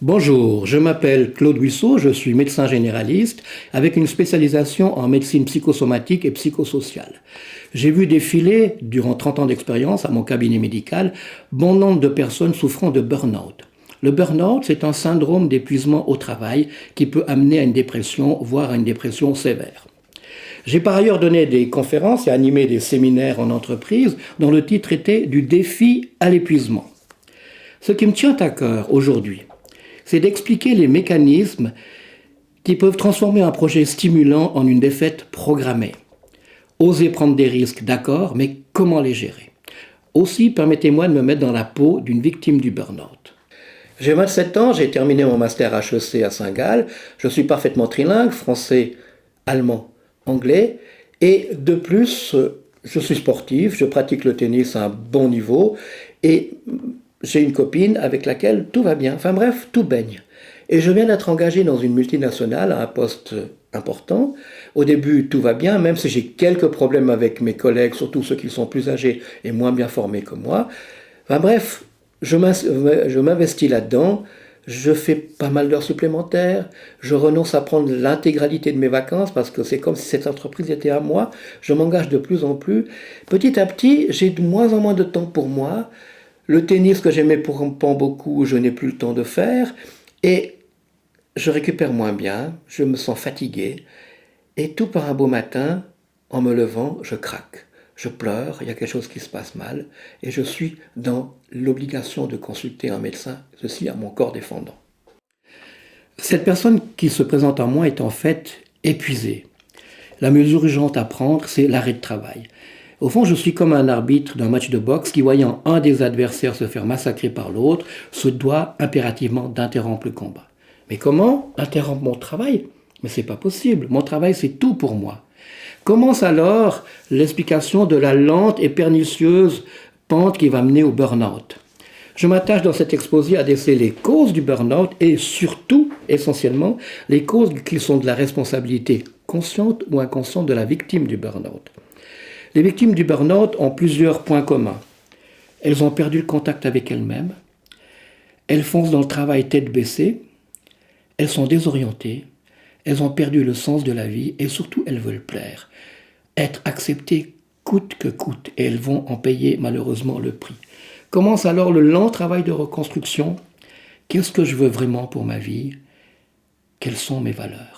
Bonjour, je m'appelle Claude Huisseau, je suis médecin généraliste avec une spécialisation en médecine psychosomatique et psychosociale. J'ai vu défiler, durant 30 ans d'expérience à mon cabinet médical, bon nombre de personnes souffrant de burn-out. Le burn-out, c'est un syndrome d'épuisement au travail qui peut amener à une dépression, voire à une dépression sévère. J'ai par ailleurs donné des conférences et animé des séminaires en entreprise dont le titre était Du défi à l'épuisement. Ce qui me tient à cœur aujourd'hui, c'est d'expliquer les mécanismes qui peuvent transformer un projet stimulant en une défaite programmée. Oser prendre des risques, d'accord, mais comment les gérer? Aussi, permettez-moi de me mettre dans la peau d'une victime du burn-out. J'ai 27 ans, j'ai terminé mon master HEC à Saint-Gall, je suis parfaitement trilingue, français, allemand, anglais, et de plus, je suis sportif, je pratique le tennis à un bon niveau, et j'ai une copine avec laquelle tout va bien. Enfin bref, tout baigne. Et je viens d'être engagé dans une multinationale à un poste important. Au début, tout va bien, même si j'ai quelques problèmes avec mes collègues, surtout ceux qui sont plus âgés et moins bien formés que moi. Enfin bref, je m'investis là-dedans. Je fais pas mal d'heures supplémentaires. Je renonce à prendre l'intégralité de mes vacances parce que c'est comme si cette entreprise était à moi. Je m'engage de plus en plus. Petit à petit, j'ai de moins en moins de temps pour moi. Le tennis que j'aimais pourtant beaucoup, je n'ai plus le temps de faire. Et je récupère moins bien, je me sens fatigué. Et tout par un beau matin, en me levant, je craque. Je pleure, il y a quelque chose qui se passe mal. Et je suis dans l'obligation de consulter un médecin, ceci à mon corps défendant. Cette personne qui se présente à moi est en fait épuisée. La mesure urgente à prendre, c'est l'arrêt de travail. Au fond, je suis comme un arbitre d'un match de boxe qui, voyant un des adversaires se faire massacrer par l'autre, se doit impérativement d'interrompre le combat. Mais comment interrompre mon travail? Mais c'est pas possible. Mon travail, c'est tout pour moi. Commence alors l'explication de la lente et pernicieuse pente qui va mener au burn-out. Je m'attache dans cet exposé à déceler les causes du burn-out et surtout, essentiellement, les causes qui sont de la responsabilité consciente ou inconsciente de la victime du burn-out. Les victimes du burn-out ont plusieurs points communs. Elles ont perdu le contact avec elles-mêmes, elles foncent dans le travail tête baissée, elles sont désorientées, elles ont perdu le sens de la vie et surtout elles veulent plaire, être acceptées coûte que coûte et elles vont en payer malheureusement le prix. Commence alors le lent travail de reconstruction. Qu'est-ce que je veux vraiment pour ma vie? Quelles sont mes valeurs?